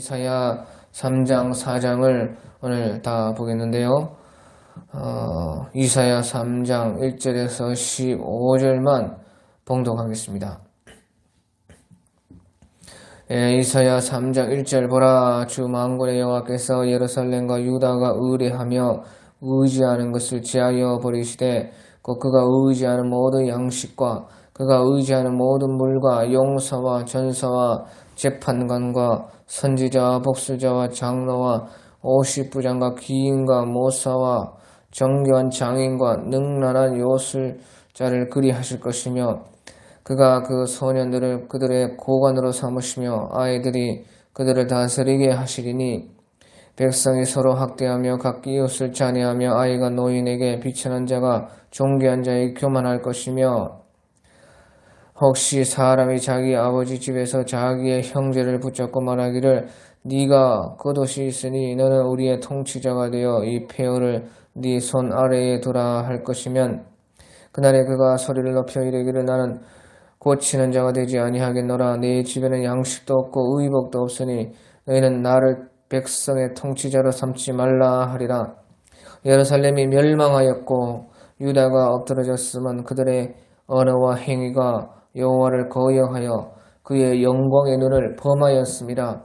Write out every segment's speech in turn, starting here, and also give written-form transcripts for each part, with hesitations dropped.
이사야 3장, 4장을 오늘 다 보겠는데요. 이사야 3장 1절에서 15절만 봉독하겠습니다. 이사야 3장 1절 보라, 주 만군의 여호와께서 예루살렘과 유다가 의뢰하며 의지하는 것을 제하여 버리시되 곧 그가 의지하는 모든 양식과 그가 의지하는 모든 물과 용사와 전사와 재판관과 선지자와 복수자와 장로와 오십부장과 기인과 모사와 정교한 장인과 능란한 요술자를 그리하실 것이며 그가 그 소년들을 그들의 고관으로 삼으시며 아이들이 그들을 다스리게 하시리니 백성이 서로 학대하며 각기 이웃을 잔해하며 아이가 노인에게 비천한 자가 존귀한 자에게 교만할 것이며 혹시 사람이 자기 아버지 집에서 자기의 형제를 붙잡고 말하기를 네가 겉옷이 있으니 너는 우리의 통치자가 되어 이 폐허를 네 손 아래에 두라 할 것이면 그날에 그가 소리를 높여 이르기를 나는 고치는 자가 되지 아니하겠노라. 네 집에는 양식도 없고 의복도 없으니 너희는 나를 백성의 통치자로 삼지 말라 하리라. 예루살렘이 멸망하였고 유다가 엎드러졌으면 그들의 언어와 행위가 여호와를 거역하여 그의 영광의 눈을 범하였습니다.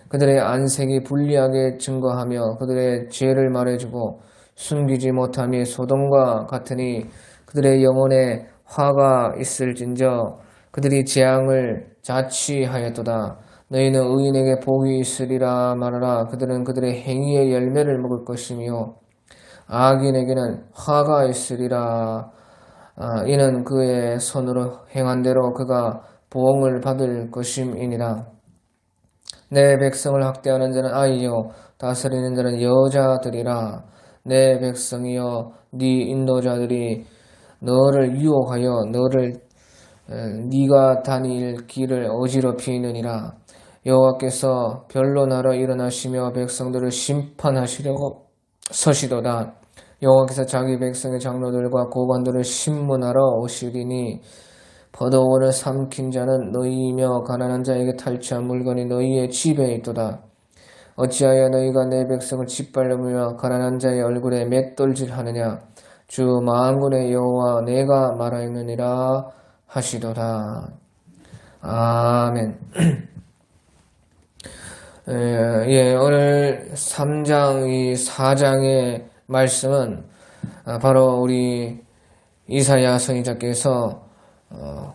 그들의 안색이 불리하게 증거하며 그들의 죄를 말해주고 숨기지 못함이 소돔과 같으니 그들의 영혼에 화가 있을진저 그들이 재앙을 자취하였도다. 너희는 의인에게 복이 있으리라 말하라. 그들은 그들의 행위의 열매를 먹을 것이며 악인에게는 화가 있으리라. 이는 그의 손으로 행한 대로 그가 보응을 받을 것임이니라. 내 백성을 학대하는 자는 아이요 다스리는 자는 여자들이라. 내 백성이여 네 인도자들이 너를 유혹하여 네가 다닐 길을 어지럽히느니라. 여호와께서 변론하러 일어나시며 백성들을 심판하시려고 서시도다. 여호와께서 자기 백성의 장로들과 고관들을 심문하러 오시리니 버더원을 삼킨 자는 너희이며 가난한 자에게 탈취한 물건이 너희의 집에 있도다. 어찌하여 너희가 내 백성을 짓밟으며 가난한 자의 얼굴에 맷돌질하느냐. 주 만군의 여호와 내가 말하였느니라 하시도다. 아멘. 오늘 3장, 이 4장의 말씀은 바로 우리 이사야 선지자께서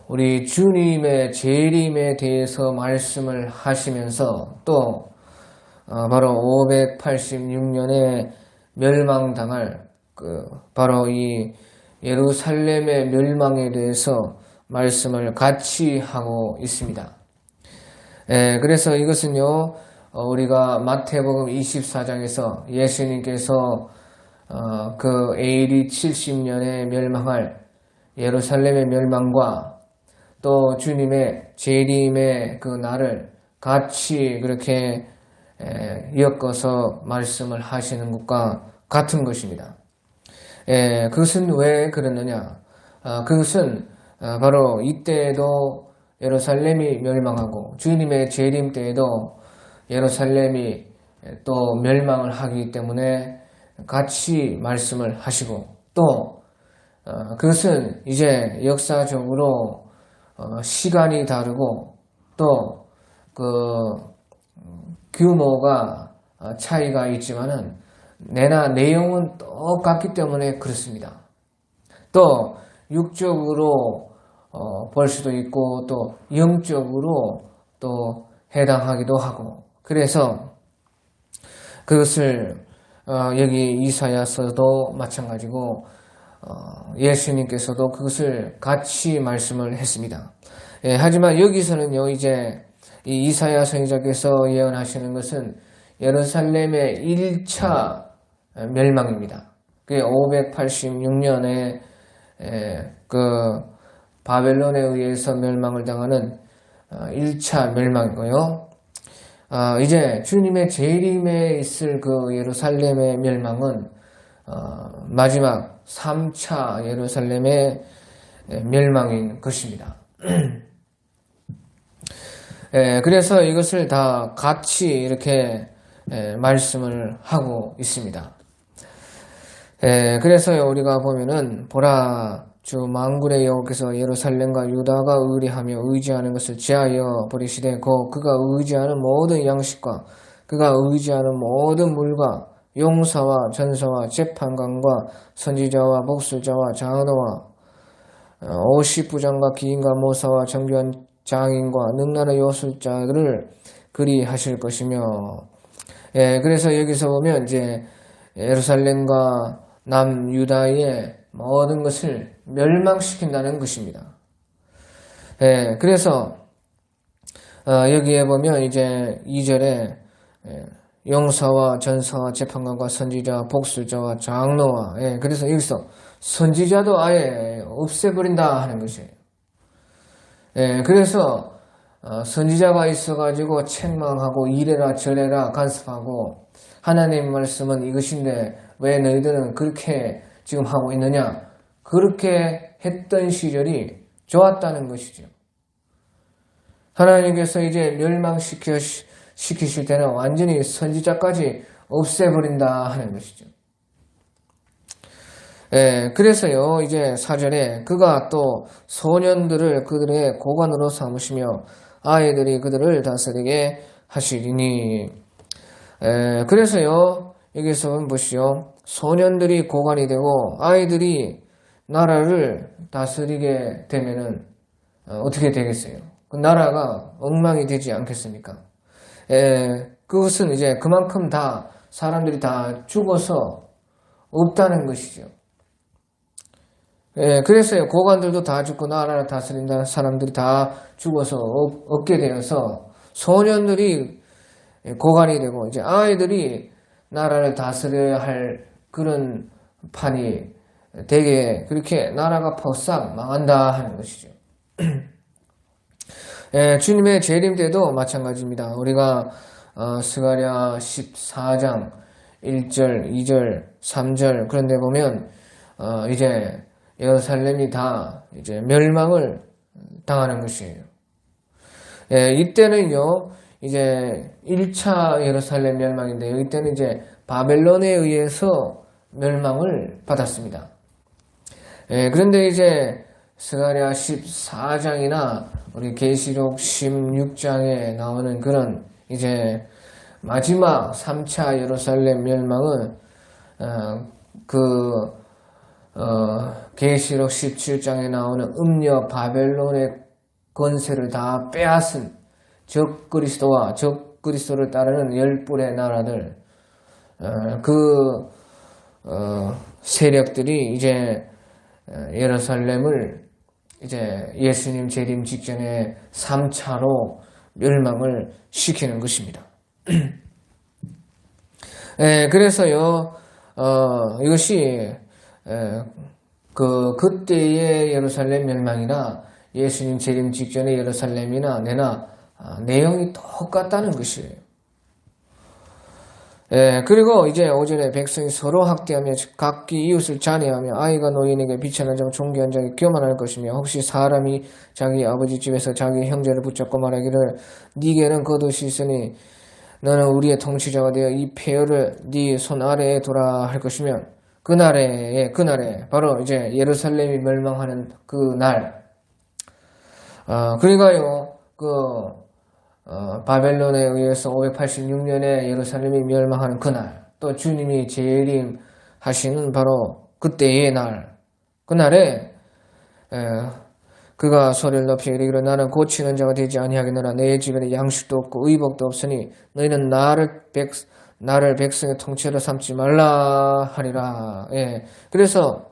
우리 주님의 재림에 대해서 말씀을 하시면서 또 바로 586년에 멸망당할 바로 이 예루살렘의 멸망에 대해서 말씀을 같이 하고 있습니다. 그래서 이것은요, 우리가 마태복음 24장에서 예수님께서 그 AD 70년에 멸망할 예루살렘의 멸망과 또 주님의 재림의 그 날을 같이 그렇게 엮어서 말씀을 하시는 것과 같은 것입니다. 그것은 왜 그러느냐? 그것은 바로 이때에도 예루살렘이 멸망하고 주님의 재림 때에도 예루살렘이 또 멸망을 하기 때문에 같이 말씀을 하시고 또 그것은 이제 역사적으로 시간이 다르고 또 그 규모가 차이가 있지만은 내나 내용은 똑같기 때문에 그렇습니다. 또 육적으로 볼 수도 있고 또 영적으로 또 해당하기도 하고 그래서 그것을 여기 이사야서도 마찬가지고 예수님께서도 그것을 같이 말씀을 했습니다. 하지만 여기서는요 이제 이 이사야 선지자께서 예언하시는 것은 예루살렘의 1차 멸망입니다. 그게 586년에 그 바벨론에 의해서 멸망을 당하는 1차 멸망이고요. 이제 주님의 재림에 있을 그 예루살렘의 멸망은 마지막 3차 예루살렘의 멸망인 것입니다. 그래서 이것을 다 같이 이렇게 말씀을 하고 있습니다. 그래서 우리가 보면은 보라 주 만군의 여호와께서 예루살렘과 유다가 의뢰하며 의지하는 것을 제하여 버리시되 그가 의지하는 모든 양식과 그가 의지하는 모든 물과 용사와 전사와 재판관과 선지자와 목술자와 장로와 오십부장과 기인과 모사와 정교한 장인과 능란의 요술자들을 그리하실 것이며 그래서 여기서 보면 이제 예루살렘과 남유다의 모든 것을 멸망시킨다는 것입니다. 그래서 여기에 보면 이제 2절에 용사와 전사와 재판관과 선지자, 복술자와 장로와 그래서 여기서 선지자도 아예 없애버린다 하는 것이에요. 그래서 선지자가 있어가지고 책망하고 이래라 저래라 간섭하고 하나님 말씀은 이것인데 왜 너희들은 그렇게 지금 하고 있느냐 그렇게 했던 시절이 좋았다는 것이죠. 하나님께서 이제 멸망시키실 때는 완전히 선지자까지 없애버린다 하는 것이죠. 그래서요 이제 4절에 그가 또 소년들을 그들의 고관으로 삼으시며 아이들이 그들을 다스리게 하시리니 그래서요 여기서 보시오 소년들이 고관이 되고 아이들이 나라를 다스리게 되면은 어떻게 되겠어요? 그 나라가 엉망이 되지 않겠습니까? 그것은 이제 그만큼 다 사람들이 다 죽어서 없다는 것이죠. 그래서요 고관들도 다 죽고 나라를 다스린다는 사람들이 다 죽어서 없게 되어서 소년들이 고관이 되고 이제 아이들이 나라를 다스려야 할 그런 판이 되게 그렇게 나라가 퍼싹 망한다 하는 것이죠. 주님의 재림 때도 마찬가지입니다. 우리가 스가랴 14장 1절, 2절, 3절 그런데 보면 이제 예루살렘이 다 이제 멸망을 당하는 것이에요. 이때는요 이제 1차 예루살렘 멸망인데요. 이때는 이제 바벨론에 의해서 멸망을 받았습니다. 그런데 이제 스가랴 14장이나 우리 계시록 16장에 나오는 그런 이제 마지막 3차 예루살렘 멸망은 계시록 17장에 나오는 음녀 바벨론의 권세를 다 빼앗은 적그리스도와 적그리스도를 따르는 10뿔의 나라들 세력들이 이제 예루살렘을 이제 예수님 재림 직전에 3차로 멸망을 시키는 것입니다. 그래서요 이것이 그때의 예루살렘 멸망이나 예수님 재림 직전의 예루살렘이나 내나 내용이 똑같다는 것이에요. 그리고 이제 5절에 백성이 서로 학대하며 각기 이웃을 잔해하며 아이가 노인에게 비천한 자 종기한 자에게 교만할 것이며 혹시 사람이 자기 아버지 집에서 자기 형제를 붙잡고 말하기를 네게는 겉옷이 있으니 너는 우리의 통치자가 되어 이 폐허를 네 손 아래에 두라 할 것이면 그날에 바로 이제 예루살렘이 멸망하는 그날 그러니까요 바벨론에 의해서 586년에 예루살렘이 멸망하는 그날 또 주님이 재림하시는 바로 그때의 날 그날에 그가 소리를 높이 이르기를 나는 고치는 자가 되지 아니하겠노라 내 집에는 양식도 없고 의복도 없으니 너희는 나를 백성의 통치로 삼지 말라 하리라. 그래서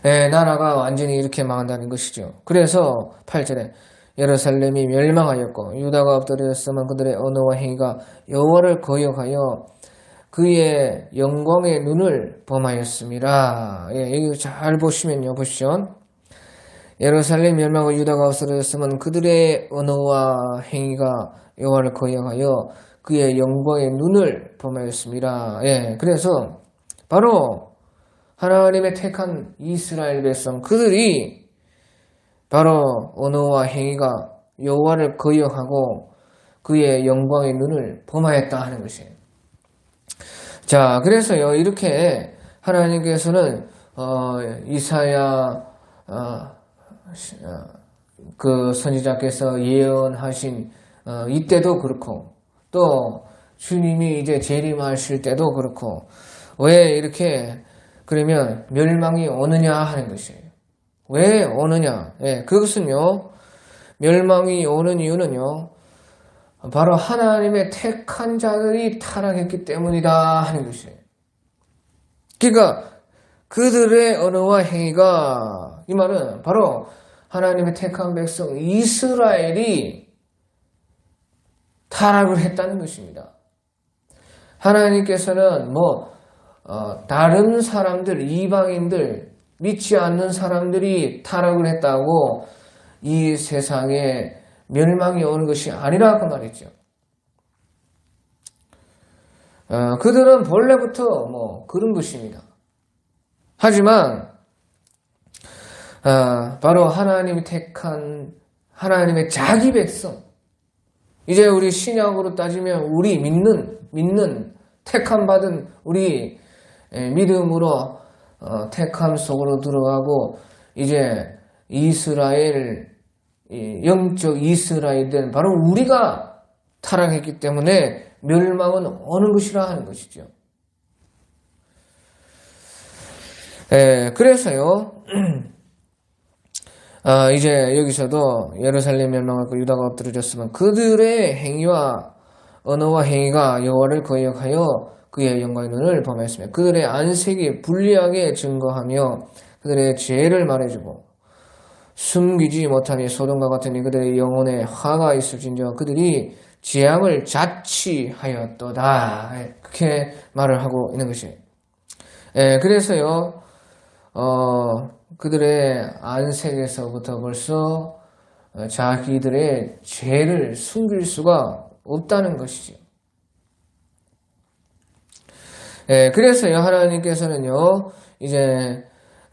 나라가 완전히 이렇게 망한다는 것이죠. 그래서 8절에 예루살렘이 멸망하였고 유다가 엎드렸으면 그들의 언어와 행위가 여호와를 거역하여 그의 영광의 눈을 범하였습니다. 여기 잘 보시면요. 보시죠. 예루살렘 멸망하고 유다가 엎드렸으면 그들의 언어와 행위가 여호와를 거역하여 그의 영광의 눈을 범하였습니다. 그래서 바로 하나님의 택한 이스라엘 백성 그들이 바로 언어와 행위가 여호와를 거역하고 그의 영광의 눈을 범하였다 하는 것이에요. 자, 그래서요, 이렇게 하나님께서는 이사야 그 선지자께서 예언하신 이때도 그렇고, 또 주님이 이제 재림하실 때도 그렇고, 왜 이렇게 그러면 멸망이 오느냐 하는 것이에요. 왜 오느냐? 예, 그것은요, 멸망이 오는 이유는요, 바로 하나님의 택한 자들이 타락했기 때문이다 하는 것이에요. 그러니까 그들의 언어와 행위가, 이 말은 바로 하나님의 택한 백성 이스라엘이 타락을 했다는 것입니다. 하나님께서는 다른 사람들, 이방인들, 믿지 않는 사람들이 타락을 했다고 이 세상에 멸망이 오는 것이 아니라 그 말이죠. 그들은 본래부터 그런 것입니다. 하지만 바로 하나님이 택한 하나님의 자기 백성, 이제 우리 신약으로 따지면 우리 믿는 택함 받은 우리 믿음으로 택함 속으로 들어가고 이제 이스라엘, 영적 이스라엘 된 바로 우리가 타락했기 때문에 멸망은 오는 것이라 하는 것이죠. 그래서요, 이제 여기서도 예루살렘 멸망하고 유다가 엎드러졌으면 그들의 행위와 언어와 행위가 여호와를 거역하여 그의 영광의 눈을 범하였으며 그들의 안색이 불리하게 증거하며 그들의 죄를 말해주고 숨기지 못하니 소돔과 같으니 그들의 영혼에 화가 있을진저 그들이 재앙을 자취하였도다. 그렇게 말을 하고 있는 것이에요. 그래서요, 그들의 안색에서부터 벌써 자기들의 죄를 숨길 수가 없다는 것이죠. 그래서요, 하나님께서는요, 이제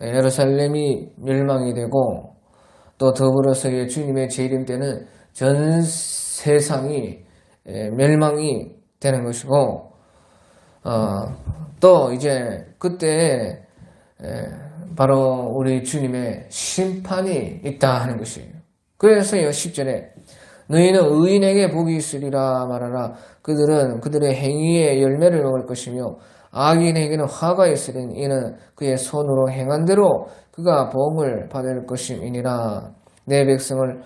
예루살렘이 멸망이 되고 또 더불어서 주님의 재림 때는 전 세상이 멸망이 되는 것이고, 또 이제 그때 바로 우리 주님의 심판이 있다 하는 것이에요. 그래서요 10절에 너희는 의인에게 복이 있으리라 말하라. 그들은 그들의 행위의 열매를 먹을 것이며 악인에게는 화가 있으리니 이는 그의 손으로 행한 대로 그가 복을 받을 것임이니라. 내 백성을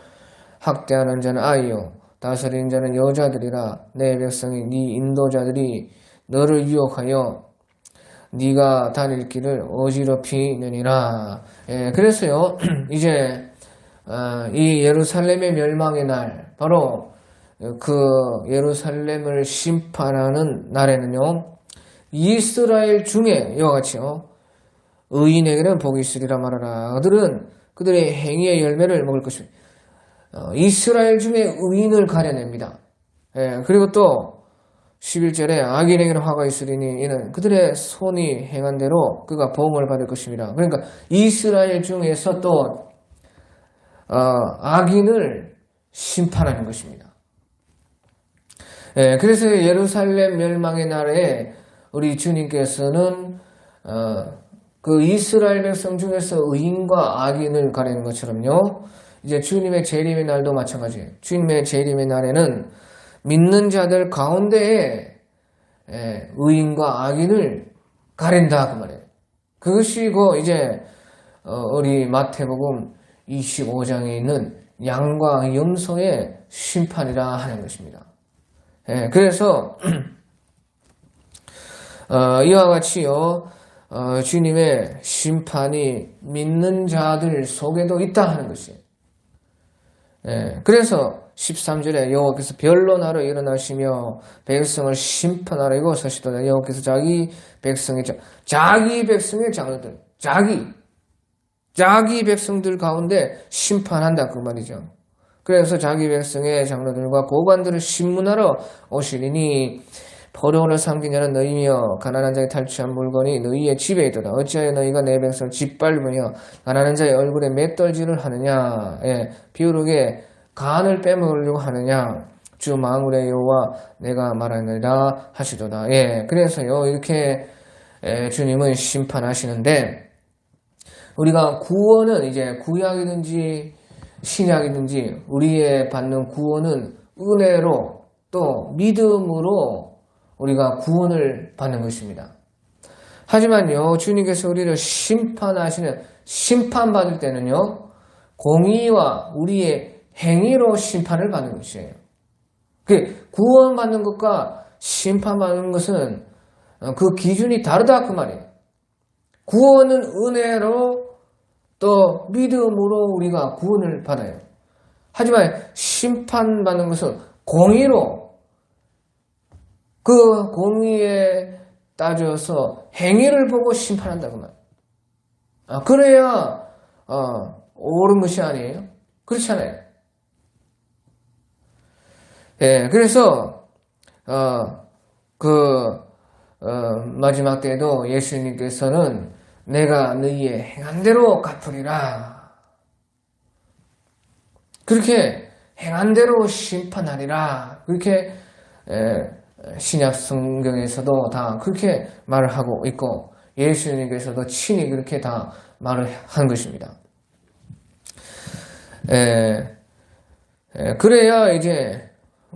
학대하는 자는 아이요 다스리는 자는 여자들이라. 내 백성이 네 인도자들이 너를 유혹하여 네가 다닐 길을 어지럽히느니라. 그래서요 이제 이 예루살렘의 멸망의 날, 바로 그 예루살렘을 심판하는 날에는요 이스라엘 중에 이와 같이요 의인에게는 복이 있으리라 말하라. 그들은 그들의 행위의 열매를 먹을 것입니다. 이스라엘 중에 의인을 가려냅니다. 그리고 또 11절에 악인에게는 화가 있으리니 이는 그들의 손이 행한 대로 그가 보응을 받을 것입니다. 그러니까 이스라엘 중에서 또 악인을 심판하는 것입니다. 그래서 예루살렘 멸망의 날에 우리 주님께서는 그 이스라엘 백성 중에서 의인과 악인을 가리는 것처럼요. 이제 주님의 재림의 날도 마찬가지예요. 주님의 재림의 날에는 믿는 자들 가운데에 의인과 악인을 가린다 그 말이에요. 그것이 이제 우리 마태복음 25장에 있는 양과 염소의 심판이라 하는 것입니다. 그래서 이와 같이요 주님의 심판이 믿는 자들 속에도 있다 하는 것이에요. 그래서 13절에 여호와께서 변론하러 일어나시며 백성을 심판하러 일어서시도다. 여호와께서 자기 백성의 장로들, 자기 백성들 가운데 심판한다 그 말이죠. 그래서 자기 백성의 장로들과 고관들을 심문하러 오시리니 포로를 삼긴 자는 너희며 가난한 자의 탈취한 물건이 너희의 집에 있도다. 어찌하여 너희가 내 백성을 짓밟으며 가난한 자의 얼굴에 맷돌질을 하느냐. 비오르게 간을 빼먹으려고 하느냐? 주 만군의 여호와 내가 말하느니라 하시도다. 예, 그래서요 이렇게 주님은 심판하시는데 우리가 구원은 이제 구약이든지 신약이든지 우리의 받는 구원은 은혜로 또 믿음으로 우리가 구원을 받는 것입니다. 하지만요 주님께서 우리를 심판하시는 심판받을 때는요 공의와 우리의 행위로 심판을 받는 것이에요. 그 구원받는 것과 심판받는 것은 그 기준이 다르다 그 말이에요. 구원은 은혜로 또 믿음으로 우리가 구원을 받아요. 하지만 심판받는 것은 공의로 그 공의에 따져서 행위를 보고 심판한다 그 말이에요. 그래야 옳은 것이 아니에요. 그렇잖아요. 예, 그래서 마지막 때도 예수님께서는 내가 너희의 행한 대로 갚으리라. 그렇게 행한 대로 심판하리라. 그렇게 신약 성경에서도 다 그렇게 말을 하고 있고 예수님께서도 친히 그렇게 다 말을 한 것입니다. 그래야 이제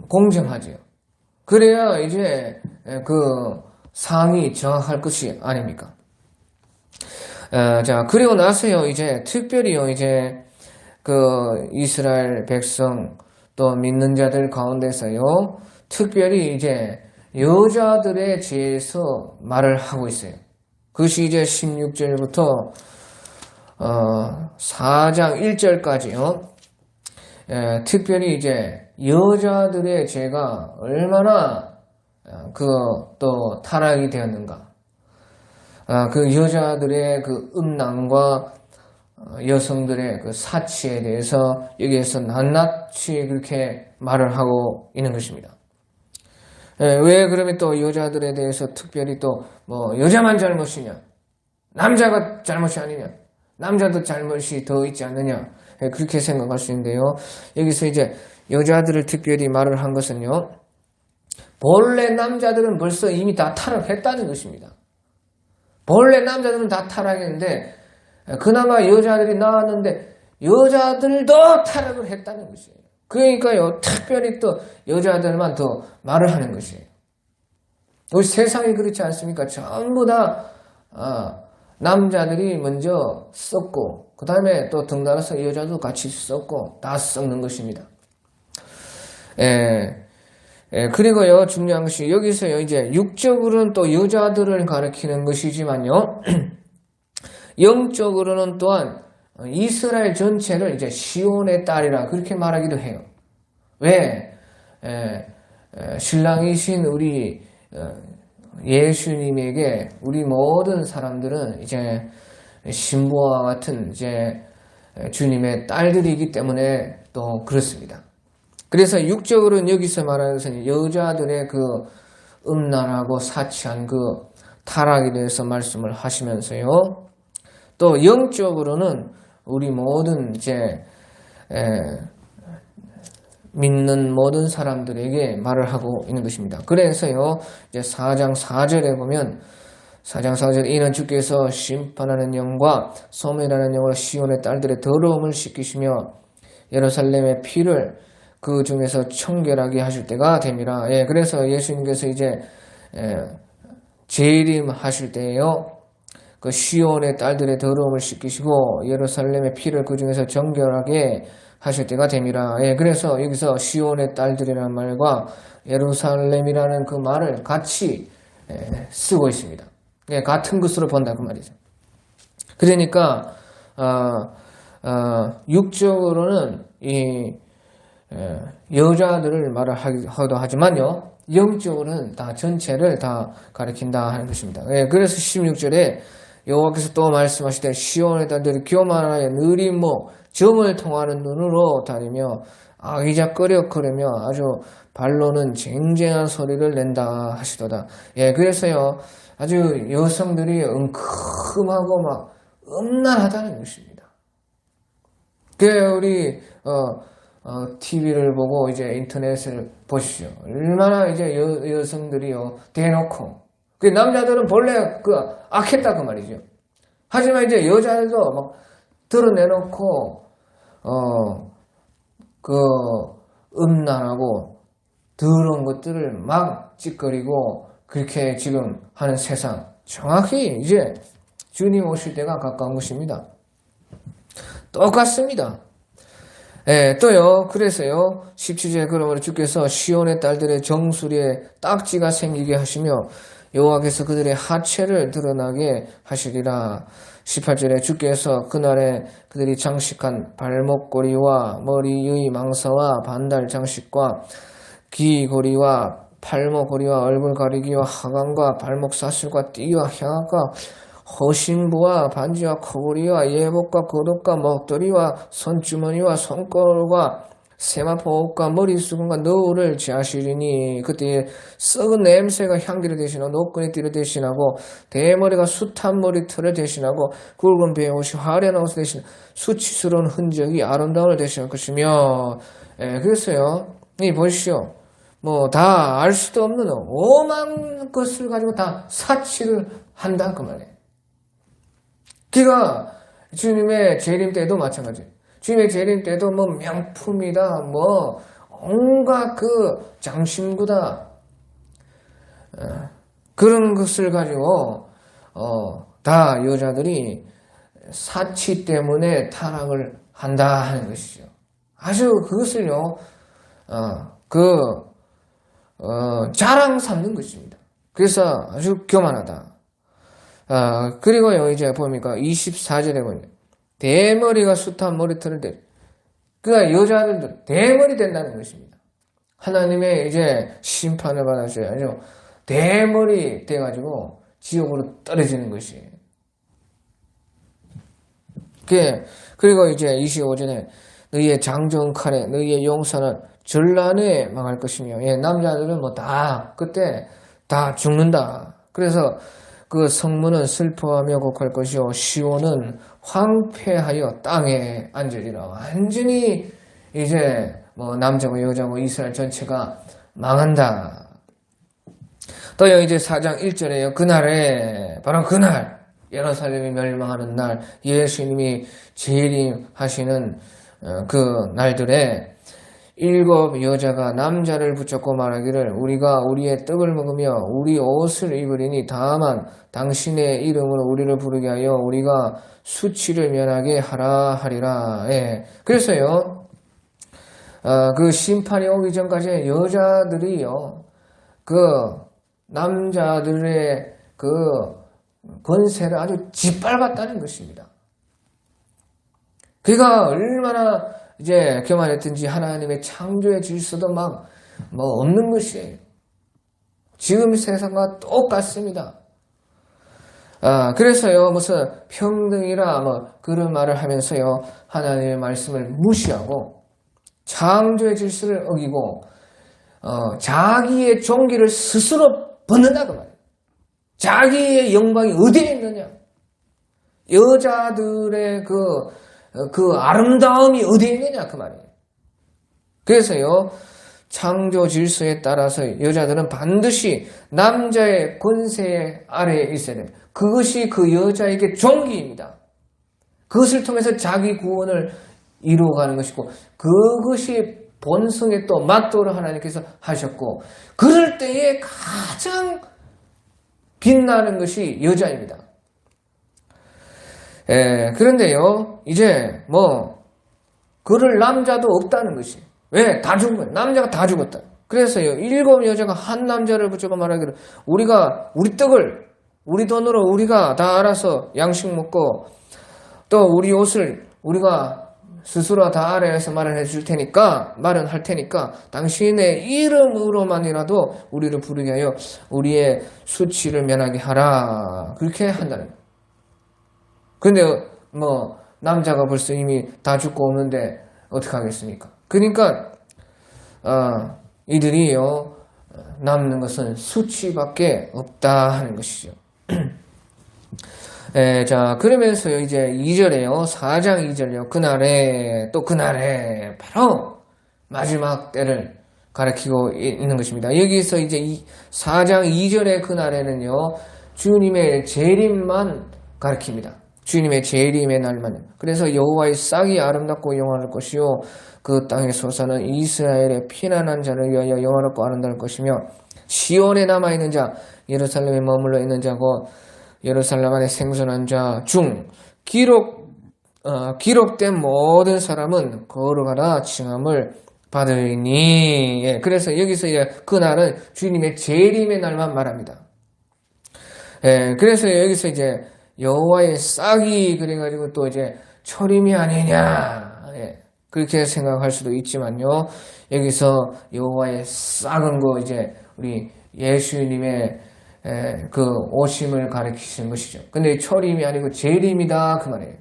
공정하지요. 그래야 이제 그 상이 정확할 것이 아닙니까? 자, 그리고 나서요, 이제 특별히요, 이제 그 이스라엘 백성 또 믿는 자들 가운데서요, 특별히 이제 여자들에 대해서 말을 하고 있어요. 그것이 이제 16절부터 4장 1절까지요. 특별히 이제 여자들의 죄가 얼마나 또 타락이 되었는가. 그 여자들의 그 음란과 여성들의 그 사치에 대해서 여기에서 낱낱이 그렇게 말을 하고 있는 것입니다. 왜 그러면 또 여자들에 대해서 특별히 또 뭐 여자만 잘못이냐? 남자가 잘못이 아니냐? 남자도 잘못이 더 있지 않느냐? 그렇게 생각할 수 있는데요. 여기서 이제 여자들을 특별히 말을 한 것은요. 본래 남자들은 벌써 이미 다 타락했다는 것입니다. 본래 남자들은 다 타락했는데 그나마 여자들이 나왔는데 여자들도 타락을 했다는 것이에요. 그러니까요. 특별히 또 여자들만 더 말을 하는 것이에요. 우리 세상이 그렇지 않습니까? 전부 다 남자들이 먼저 썩고 그 다음에 또 등달아서 여자도 같이 썩고 다 썩는 것입니다. 그리고요 중요한 것이 여기서요 이제 육적으로는 또 여자들을 가리키는 것이지만요 영적으로는 또한 이스라엘 전체를 이제 시온의 딸이라 그렇게 말하기도 해요. 왜? 신랑이신 우리 예수님에게 우리 모든 사람들은 이제 신부와 같은 이제 주님의 딸들이기 때문에 또 그렇습니다. 그래서 육적으로는 여기서 말하는 것은 여자들의 그 음란하고 사치한 그 타락에 대해서 말씀을 하시면서요. 또 영적으로는 우리 모든 이제 믿는 모든 사람들에게 말을 하고 있는 것입니다. 그래서요, 이제 4장 4절에 보면 4장 4절 이는 주께서 심판하는 영과 소멸하는 영으로 시온의 딸들의 더러움을 씻기시며 예루살렘의 피를 그 중에서 청결하게 하실 때가 됨이라. 그래서 예수님께서 이제 재림하실 때에요. 그 시온의 딸들의 더러움을 씻기시고 예루살렘의 피를 그 중에서 정결하게 하실 때가 됨이라. 그래서 여기서 시온의 딸들이라는 말과 예루살렘이라는 그 말을 같이 쓰고 있습니다. 같은 것으로 본다 그 말이죠. 그러니까 육적으로는 이 여자들을 말을 하기도 하지만요. 영적으로는 다 전체를 다 가리킨다 하는 것입니다. 그래서 16절에 여호와께서 또 말씀하실 때 시온의 딸들이 교만하여 느린 점을 통하는 눈으로 다니며 아기작거려거리며 아주 발로는 쟁쟁한 소리를 낸다 하시도다. 그래서요 아주 여성들이 은큼하고 막 음란하다는 것입니다. 우리 TV를 보고 이제 인터넷을 보십시오. 얼마나 이제 여성들이요, 대놓고. 그 남자들은 본래 악했다 그 말이죠. 하지만 이제 여자들도 막 드러내놓고, 음란하고 더러운 것들을 막 찌꺼리고 그렇게 지금 하는 세상. 정확히 이제 주님 오실 때가 가까운 것입니다. 똑같습니다. 예, 또요, 그래서요, 17절에 그러므로 주께서 시온의 딸들의 정수리에 딱지가 생기게 하시며 여호와께서 그들의 하체를 드러나게 하시리라. 18절에 주께서 그날에 그들이 장식한 발목고리와 머리의 망사와 반달 장식과 귀고리와 팔목고리와 얼굴 가리기와 하관과 발목 사슬과 띠와 향악과 허신부와 반지와 코고리와 예복과 겉옷과 먹도리와 손주머니와 손걸과 세마포 옷과 머리수건과 너울을 지하시리니 그때 썩은 냄새가 향기를 대신하고 노끈이 띠를 대신하고 대머리가 숱한 머리털을 대신하고 굵은 배의 옷이 화려한 옷을 대신하고 수치스러운 흔적이 아름다움을 대신할 것이며. 그래서요, 보시오, 다 알 수도 없는 오만 것을 가지고 다 사치를 한다 그 말이에요. 그가 주님의 재림 때도 마찬가지예요. 주님의 재림 때도 명품이다, 온갖 장신구다, 그런 것을 가지고 다 여자들이 사치 때문에 타락을 한다 하는 것이죠. 아주 그것을요, 자랑 삼는 것입니다. 그래서 아주 교만하다. 그리고요, 이제 보니까 24절에 보면 대머리가 숱한 머리털을 그러니까 여자들도 대머리 된다는 것입니다. 하나님의 이제 심판을 받아줘야죠. 대머리 돼가지고 지옥으로 떨어지는 것이에요. 그리고 이제 25절에 너희의 장정 칼에 너희의 용사는 전란에 망할 것이며, 남자들은 그때 다 죽는다. 그래서 그 성문은 슬퍼하며 곡할 것이요 시온은 황폐하여 땅에 앉으리라. 완전히 이제 남자고 여자고 이스라엘 전체가 망한다. 또요, 이제 4장 1절에요. 그날에, 바로 그날, 예루살렘이 멸망하는 날, 예수님이 재림하시는 그 날들에 7 여자가 남자를 붙잡고 말하기를 우리가 우리의 떡을 먹으며 우리 옷을 입으리니 다만 당신의 이름으로 우리를 부르게 하여 우리가 수치를 면하게 하라 하리라. 그래서요, 그 심판이 오기 전까지 여자들이요, 남자들의 권세를 아주 짓밟았다는 것입니다. 그가 얼마나 이제 교만했든지 하나님의 창조의 질서도 없는 것이에요. 지금 세상과 똑같습니다. 그래서요, 무슨 평등이라 그런 말을 하면서요, 하나님의 말씀을 무시하고 창조의 질서를 어기고 자기의 종기를 스스로 벗는다 그 말이에요. 자기의 영광이 어디에 있느냐? 여자들의 그 아름다움이 어디에 있느냐 그 말이에요. 그래서요, 창조 질서에 따라서 여자들은 반드시 남자의 권세 아래에 있어야 됩니다. 그것이 그 여자에게 종기입니다. 그것을 통해서 자기 구원을 이루어가는 것이고, 그것이 본성에 또 맞도록 하나님께서 하셨고, 그럴 때에 가장 빛나는 것이 여자입니다. 그런데요, 이제 그럴 남자도 없다는 것이. 왜? 다 죽은 거예요. 남자가 다 죽었다. 그래서요, 7 여자가 한 남자를 붙잡고 말하기를 우리 떡을 우리 돈으로 우리가 다 알아서 양식 먹고 또 우리 옷을 우리가 스스로 다 알아서 마련할 테니까 당신의 이름으로만이라도 우리를 부르게 하여 우리의 수치를 면하게 하라. 그렇게 한다는 거예요. 근데 남자가 벌써 이미 다 죽고 오는데 어떡하겠습니까? 그러니까 이들이요, 남는 것은 수치밖에 없다 하는 것이죠. 자, 그러면서요, 이제 2절에요, 4장 2절이요. 그날에 바로 마지막 때를 가리키고 있는 것입니다. 여기서 이제 4장 2절의 그날에는요, 주님의 재림만 가리킵니다. 주님의 재림의 날만. 그래서 여호와의 싹이 아름답고 영화로울 것이요, 그 땅의 소사는 이스라엘의 피난한 자를 위하여 영화롭고 아름다울 것이며, 시온에 남아있는 자, 예루살렘에 머물러 있는 자고 예루살렘 안에 생존한 자 중 기록된 모든 사람은 거룩하다 칭함을 받으니. 예, 그래서 여기서 그날은 주님의 재림의 날만 말합니다. 예, 그래서 여기서 이제 여호와의 싹이 그래가지고 또 이제 초림이 아니냐, 예, 그렇게 생각할 수도 있지만요, 여기서 여호와의 싹은 이제 우리 예수님의 그 오심을 가리키시는 것이죠. 근데 초림이 아니고 재림이다 그 말이에요.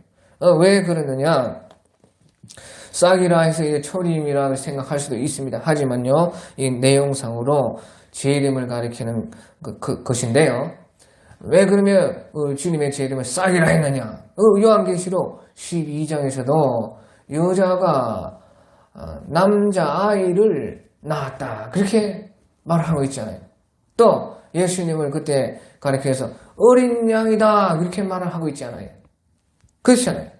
왜 그러느냐? 싹이라 해서 이제 초림이라 생각할 수도 있습니다. 하지만요, 이 내용상으로 재림을 가리키는 것인데요. 왜 그러면 주님의 재림을 싹이라 했느냐? 요한계시록 12장에서도 여자가 남자아이를 낳았다, 그렇게 말하고 있잖아요. 또 예수님을 그때 가리켜서 어린 양이다, 그렇게 말을 하고 있잖아요. 그렇잖아요.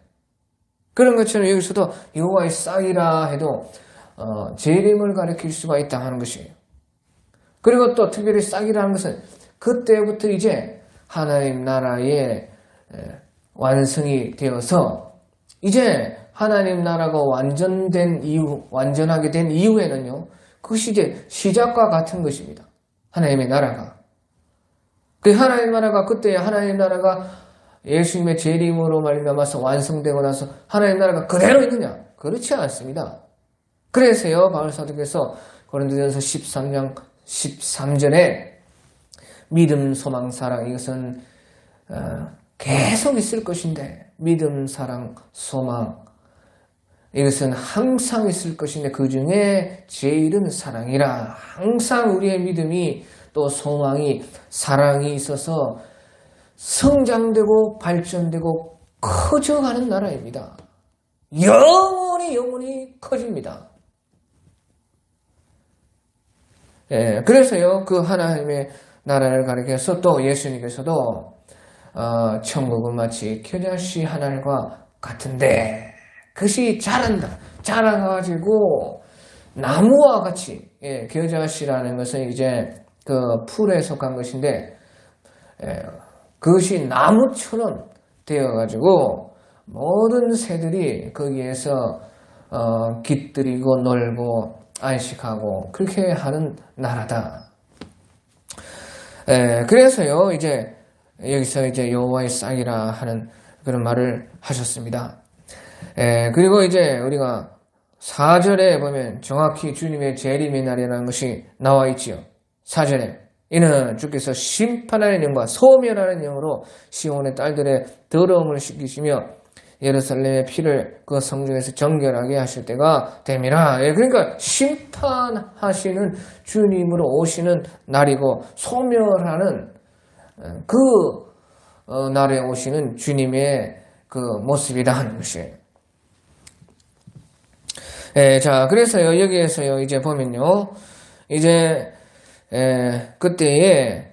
그런 것처럼 여기서도 여호와의 싹이라 해도 재림을 가리킬 수가 있다 하는 것이에요. 그리고 또 특별히 싹이라는 것은 그때부터 이제 하나님 나라의 완성이 되어서 이제 하나님 나라가 완전하게 된 이후에는요, 그것이 이제 시작과 같은 것입니다. 하나님의 나라가. 그 하나님 나라가, 그때 하나님 나라가 예수님의 재림으로 말미암아서 완성되고 나서 하나님 나라가 그대로 있느냐? 그렇지 않습니다. 그래서요, 바울 사도께서 고린도전서 13장 13절에 믿음, 소망, 사랑, 이것은 계속 있을 것인데, 믿음, 사랑, 소망, 이것은 항상 있을 것인데 그 중에 제일은 사랑이라. 항상 우리의 믿음이 또 소망이, 사랑이 있어서 성장되고 발전되고 커져가는 나라입니다. 영원히 커집니다. 예, 그래서요, 그 하나님의 나라를 가리켜서 또 예수님께서도 천국은 마치 겨자씨 하늘과 같은데, 그것이 자라가지고 나무와 같이, 예, 겨자씨라는 것은 이제 그 풀에 속한 것인데, 그것이 나무처럼 되어가지고 모든 새들이 거기에서 깃들이고 놀고 안식하고 그렇게 하는 나라다. 그래서요, 이제 여기서 이제 여호와의 싹이라 하는 그런 말을 하셨습니다. 그리고 이제 우리가 4절에 보면 정확히 주님의 재림의 날이라는 것이 나와 있지요. 4절에 이는 주께서 심판하는 영과 소멸하는 영으로 시온의 딸들의 더러움을 씻기시며 예루살렘의 피를 그 성중에서 정결하게 하실 때가 됨이라. 그러니까 심판하시는 주님으로 오시는 날이고, 소멸하는 그 날에 오시는 주님의 그 모습이다 하는 것이에요. 자, 그래서요, 여기에서요, 이제 보면요, 이제 그때에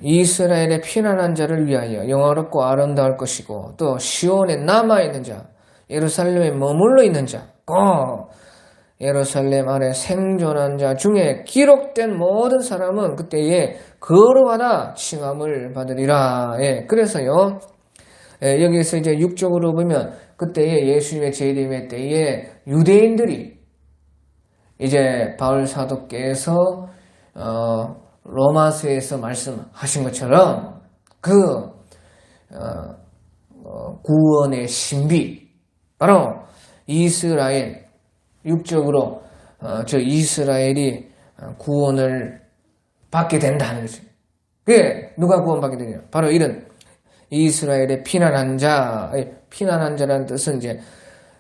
이스라엘의 피난한 자를 위하여 영화롭고 아름다울 것이고, 또 시온에 남아있는 자, 예루살렘에 머물러 있는 자, 예루살렘 안에 생존한 자 중에 기록된 모든 사람은 그때에 거룩하다 칭함을 받으리라. 그래서요, 여기에서 이제 육적으로 보면 그때에 예수님의 재림의 때에 유대인들이 이제 바울 사도께서 로마서에서 말씀하신 것처럼 그 구원의 신비, 바로 이스라엘, 육적으로 저 이스라엘이 구원을 받게 된다는 거죠. 그게 누가 구원받게 되냐? 바로 이런 이스라엘의 피난한 자, 피난한 자라는 뜻은 이제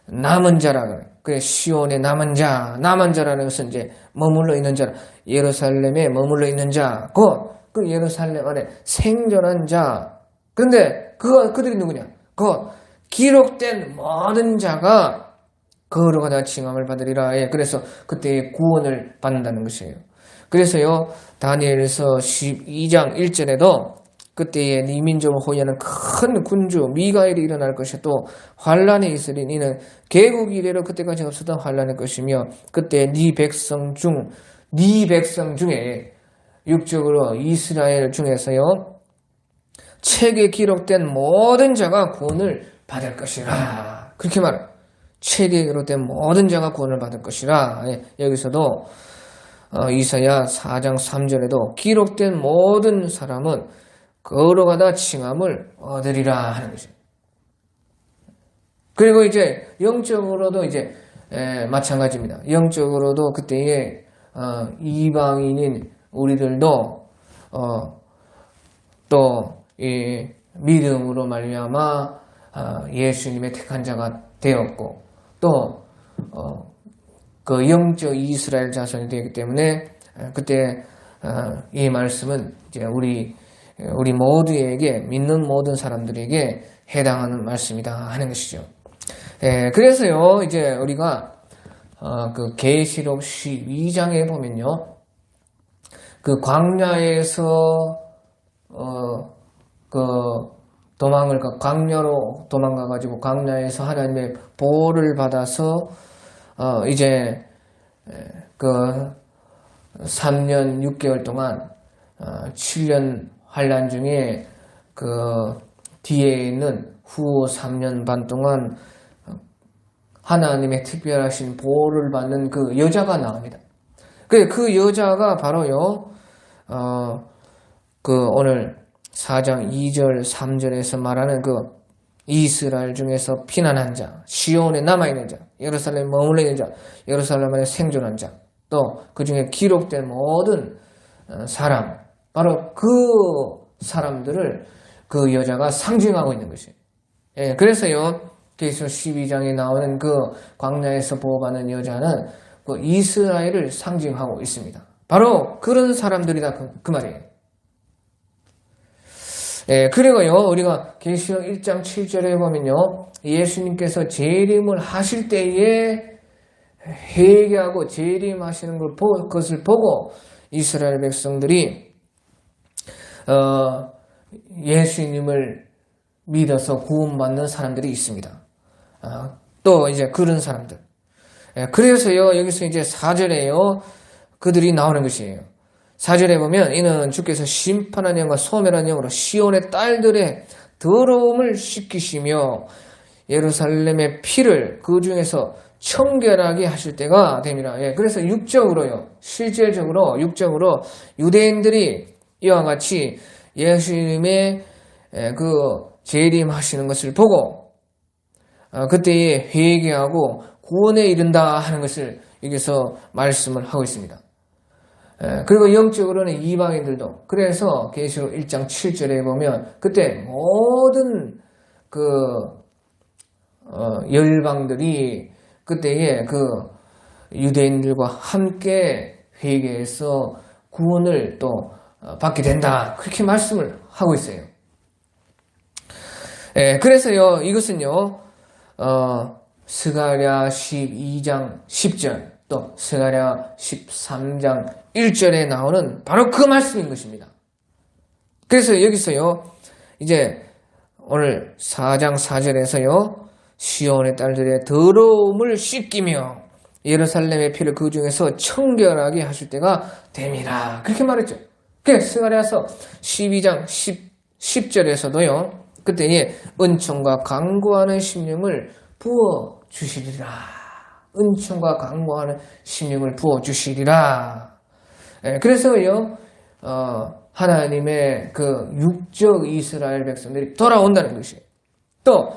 남은 자라 그래. 그 시온의 남은 자라는 것은 이제 머물러 있는 자, 예루살렘에 머물러 있는 자, 그 예루살렘 안에 생존한 자. 그런데 그들이 누구냐? 기록된 모든 자가 거룩하다 칭함을 받으리라. 예, 그래서 그때 구원을 받는다는 것이에요. 그래서요, 다니엘서 12장 1절에도 그때에 네 민족을 호위하는 큰 군주 미가엘이 일어날 것이 또 환란이 있으리. 이는 개국 이래로 그때까지 없었던 환란일 것이며 그때 네 백성 중에 육적으로 이스라엘 중에서요 책에 기록된 모든 자가 구원을 받을 것이라. 그렇게 말해요. 책에 기록된 모든 자가 구원을 받을 것이라. 예, 여기서도 이사야 4장 3절에도 기록된 모든 사람은 거룩하다 칭함을 얻으리라 하는 것이에요. 그리고 이제 영적으로도 이제 마찬가지입니다. 영적으로도 그때에 이방인인 우리들도 또 이 믿음으로 말미암아 예수님의 택한 자가 되었고 또 그 영적 이스라엘 자손이 되기 때문에 그때 이 말씀은 이제 우리 모두에게 믿는 모든 사람들에게 해당하는 말씀이다 하는 것이죠. 그래서요 이제 우리가 그 계시록 12장에 보면요 그 광야에서 광야로 도망가가지고 광야에서 하나님의 보호를 받아서 이제 그 3년 6개월 동안 7년 환란 중에 그 뒤에 있는 후 3년 반 동안 하나님의 특별하신 보호를 받는 그 여자가 나옵니다. 그 여자가 바로요 그 오늘 4장 2절 3절에서 말하는 그 이스라엘 중에서 피난한 자, 시온에 남아있는 자, 예루살렘에 머물러 있는 자, 예루살렘 안에 생존한 자, 또 그 중에 기록된 모든 사람, 바로 그 사람들을 그 여자가 상징하고 있는 것이에요. 예, 그래서요 계시록 12장에 나오는 그 광야에서 보호받는 여자는 그 이스라엘을 상징하고 있습니다. 바로 그런 사람들이다 그 말이에요. 그리고요 우리가 계시록 1장 7절에 보면요 예수님께서 재림을 하실 때에 회개하고 재림하시는 그것을 보고 이스라엘 백성들이 예수님을 믿어서 구원받는 사람들이 있습니다. 또 이제 그런 사람들. 그래서요 여기서 이제 4절에요 그들이 나오는 것이에요. 4절에 보면 이는 주께서 심판한 영과 소멸한 영으로 시온의 딸들의 더러움을 씻기시며 예루살렘의 피를 그 중에서 청결하게 하실 때가 됩니다. 그래서 실질적으로 육적으로 유대인들이 이와 같이 예수님의 그 재림하시는 것을 보고 그때에 회개하고 구원에 이른다 하는 것을 여기서 말씀을 하고 있습니다. 그리고 영적으로는 이방인들도 그래서 계시록 1장 7절에 보면 그때 모든 그 열방들이 그때에 그 유대인들과 함께 회개해서 구원을 또 받게 된다 그렇게 말씀을 하고 있어요. 그래서요 이것은요 스가랴 12장 10절 또 스가랴 13장 1절에 나오는 바로 그 말씀인 것입니다. 그래서 여기서요 이제 오늘 4장 4절에서요 시온의 딸들의 더러움을 씻기며 예루살렘의 피를 그 중에서 청결하게 하실 때가 됨이라 그렇게 말했죠. 스가랴서 12장 10절에서도요 그때 은총과 강구하는 심령을 부어주시리라. 은총과 강구하는 심령을 부어주시리라. 그래서요 하나님의 그 육적 이스라엘 백성들이 돌아온다는 것이에요. 또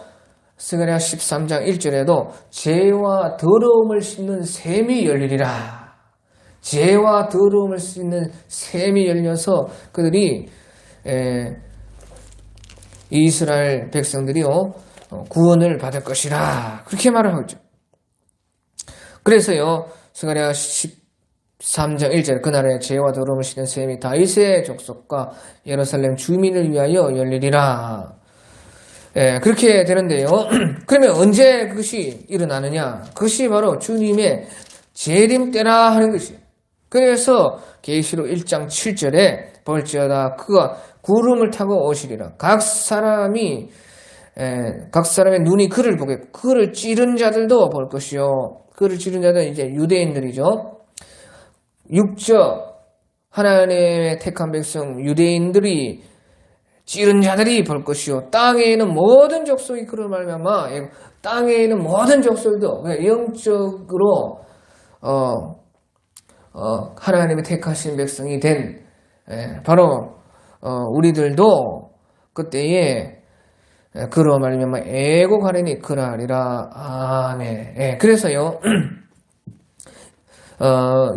스가랴 13장 1절에도 죄와 더러움을 씻는 샘이 열리리라. 죄와 더러움을 씻는 샘이 열려서 그들이 이스라엘 백성들이요 구원을 받을 것이라 그렇게 말을 하죠. 그래서요 스가랴 13장 1절 그날에 죄와 더러움을 씻는 샘이 다윗의 족속과 예루살렘 주민을 위하여 열리리라. 예, 그렇게 되는데요. 그러면 언제 그것이 일어나느냐? 그것이 바로 주님의 재림 때라 하는 것이에요. 그래서 계시록 1장 7절에 볼지어다 그가 구름을 타고 오시리라. 각 사람의 눈이 그를 보겠고 그를 찌른 자들도 볼 것이요. 그를 찌른 자들은 이제 유대인들이죠. 육적 하나님의 택한 백성 유대인들이 찌른 자들이 볼 것이요. 땅에 있는 모든 족속이 그를 말미암아 땅에 있는 모든 족속도 영적으로 하나님의 택하신 백성이 된 바로 우리들도 그때에 그로 말미암아 애곡하리니 그러하리라. 아멘. 그래서요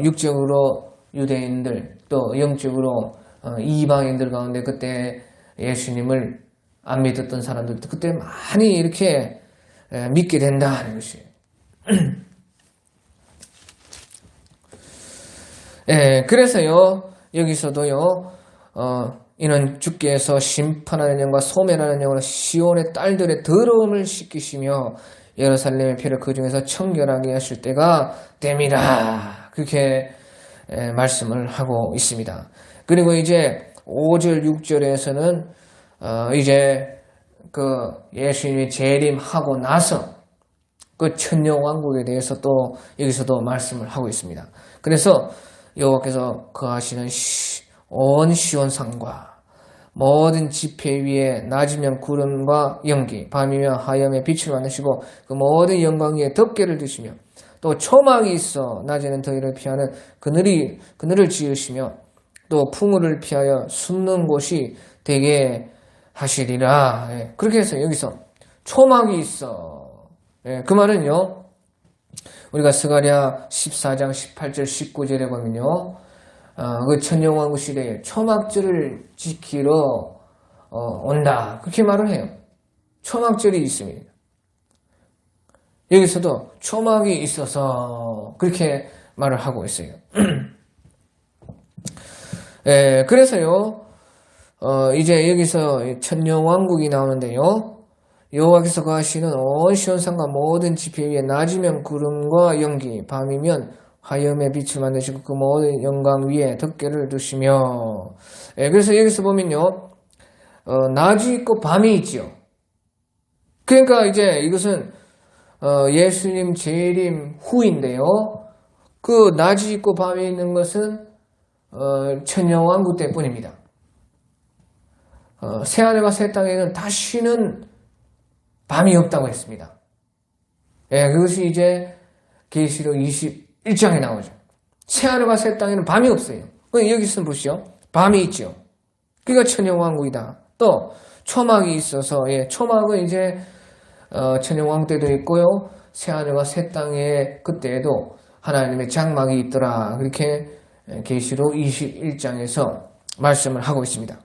육적으로 유대인들 또 영적으로 이방인들 가운데 그때 예수님을 안 믿었던 사람들도 그때 많이 이렇게 믿게 된다는 것이에요. 그래서요 여기서도요 이는 주께서 심판하는 영과 소멸하는 영으로 시온의 딸들의 더러움을 씻기시며 예루살렘의 피를 그 중에서 청결하게 하실 때가 됨이라. 그렇게 말씀을 하고 있습니다. 그리고 이제 5절 6절에서는 이제 그 예수님이 재림하고 나서 그 천년왕국에 대해서 또 여기서도 말씀을 하고 있습니다. 그래서 여호와께서 거하시는 온 시온산과 모든 지폐 위에 낮이면 구름과 연기 밤이면 하염에 빛을 만드시고 그 모든 영광 위에 덮개를 두시며 또 초막이 있어 낮에는 더위를 피하는 그늘을 지으시며 또 풍우를 피하여 숨는 곳이 되게 하시리라. 그렇게 해서 여기서 초막이 있어. 그 말은요 우리가 스가랴 14장 18절 19절에 보면요 그 천년왕국 시대에 초막절을 지키러 온다. 그렇게 말을 해요. 초막절이 있습니다. 여기서도 초막이 있어서 그렇게 말을 하고 있어요. 그래서요 이제 여기서 천년왕국이 나오는데요. 여호와께서 거하시는 온 시온산과 모든 지폐 위에 낮이면 구름과 연기 밤이면 화염의 빛을 만드시고 그 모든 영광 위에 덮개를 두시며 그래서 여기서 보면요 낮이 있고 밤이 있죠. 그러니까 이제 이것은 예수님 재림 후인데요. 그 낮이 있고 밤이 있는 것은 천년왕국 때뿐입니다. 새하늘과 새 땅에는 다시는 밤이 없다고 했습니다. 그것이 이제 계시록 21장에 나오죠. 새하늘과 새 땅에는 밤이 없어요. 여기서 보시죠. 밤이 있죠. 그러니까 천년왕국이다. 또 초막이 있어서 초막은 이제 천년왕국 때도 있고요. 새하늘과 새 땅에 그때에도 하나님의 장막이 있더라. 그렇게 계시록 21장에서 말씀을 하고 있습니다.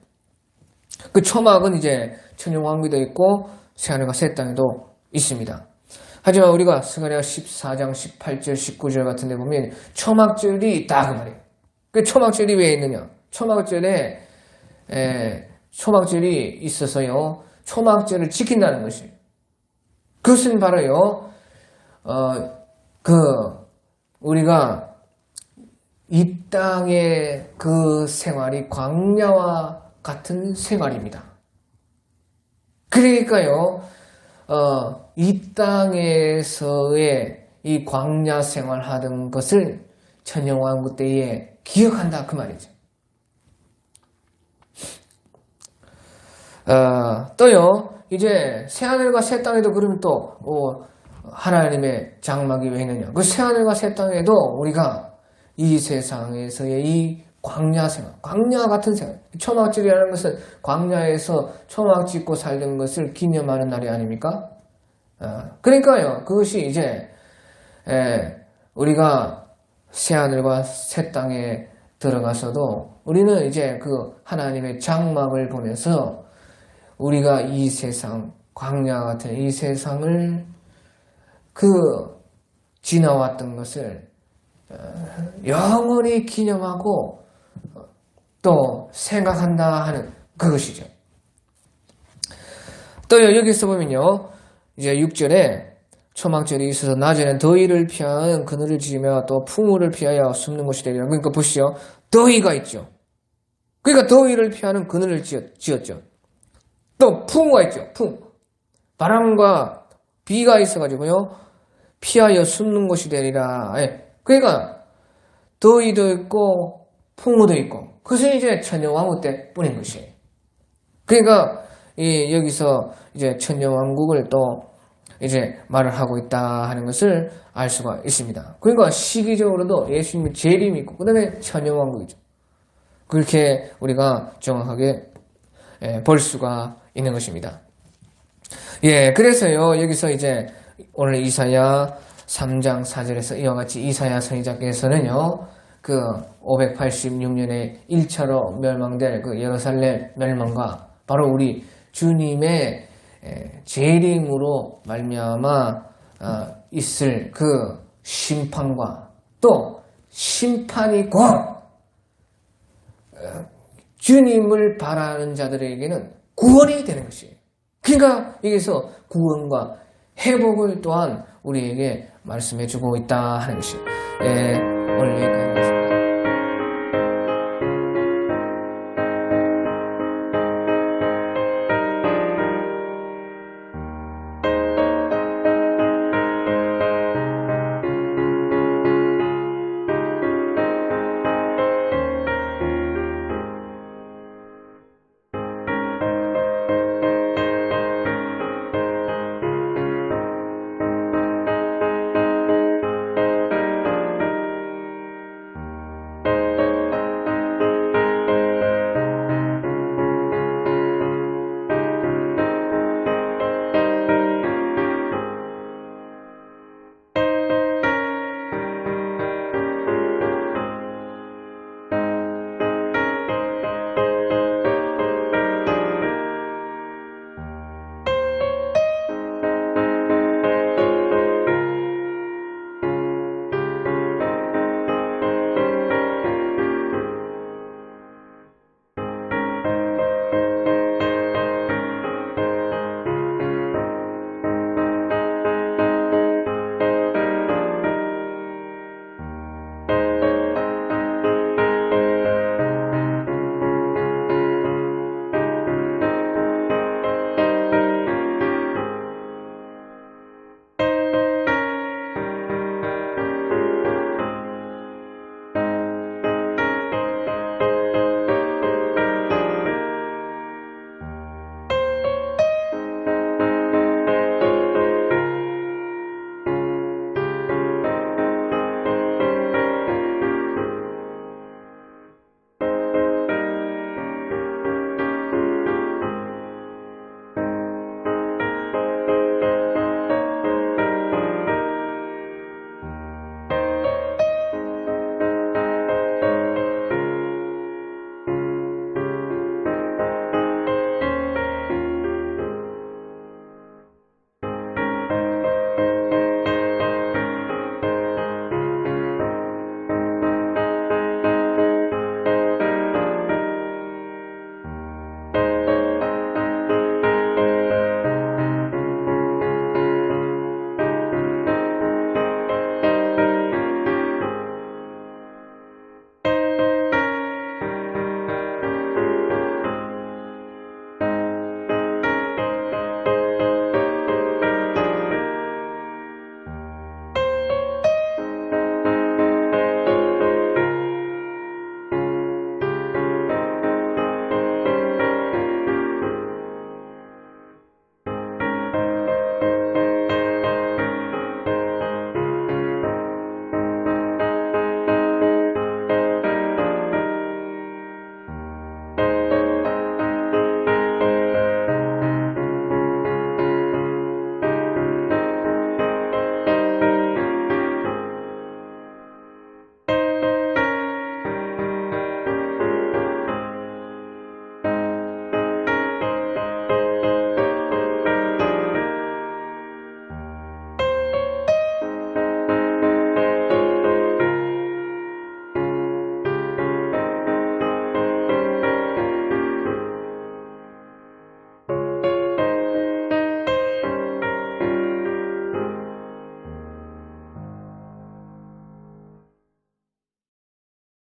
그 초막은 이제 천년왕국도 있고 새하늘과 새 땅에도 있습니다. 하지만 우리가 스가랴 14장 18절 19절 같은 데 보면 초막절이 있다 그 말이에요. 그 초막절이 왜 있느냐? 초막절이 있어서요. 초막절을 지킨다는 것이에요. 그것은 바로요. 우리가 이 땅의 그 생활이 광야와 같은 생활입니다. 그러니까요, 이 땅에서의 이 광야 생활하던 것을 천년왕국 때에 기억한다 그 말이죠. 또요, 이제 새하늘과 새 땅에도 그러면 또 하나님의 장막이 왜 있느냐? 그 새하늘과 새 땅에도 우리가 이 세상에서의 이 광야 생활, 광야 같은 생활, 초막절이라는 것은 광야에서 초막 짓고 살던 것을 기념하는 날이 아닙니까? 그러니까요, 그것이 이제 우리가 새하늘과 새 땅에 들어가서도 우리는 이제 그 하나님의 장막을 보면서 우리가 이 세상, 광야 같은 이 세상을 지나왔던 것을 영원히 기념하고 또 생각한다 하는 그것이죠. 또 여기서 보면요. 이제 6절에 초막절이 있어서 낮에는 더위를 피하는 그늘을 지으며 또 풍우를 피하여 숨는 곳이 되리라. 그러니까 보시죠. 더위가 있죠. 그러니까 더위를 피하는 그늘을 지었죠. 또 풍우가 있죠. 바람과 비가 있어가지고요. 피하여 숨는 곳이 되리라. 그러니까 더위도 있고 풍우도 있고 그것은 이제 천년왕국 때뿐인 것이에요. 그러니까 여기서 이제 천년왕국을 또 이제 말을 하고 있다 하는 것을 알 수가 있습니다. 그러니까 시기적으로도 예수님이 재림이 있고 그 다음에 천년왕국이죠. 그렇게 우리가 정확하게 볼 수가 있는 것입니다. 그래서요 여기서 이제 오늘 이사야 3장 4절에서 이와 같이 이사야 선지자께서는요 그 586년에 1차로 멸망될 그 예루살렘 멸망과 바로 우리 주님의 재림으로 말미암아 있을 그 심판과 또 심판이 곧 주님을 바라는 자들에게는 구원이 되는 것이에요. 그러니까 여기서 구원과 회복을 또한 우리에게 말씀해 주고 있다 하는 것이에요. 오늘 여기까지.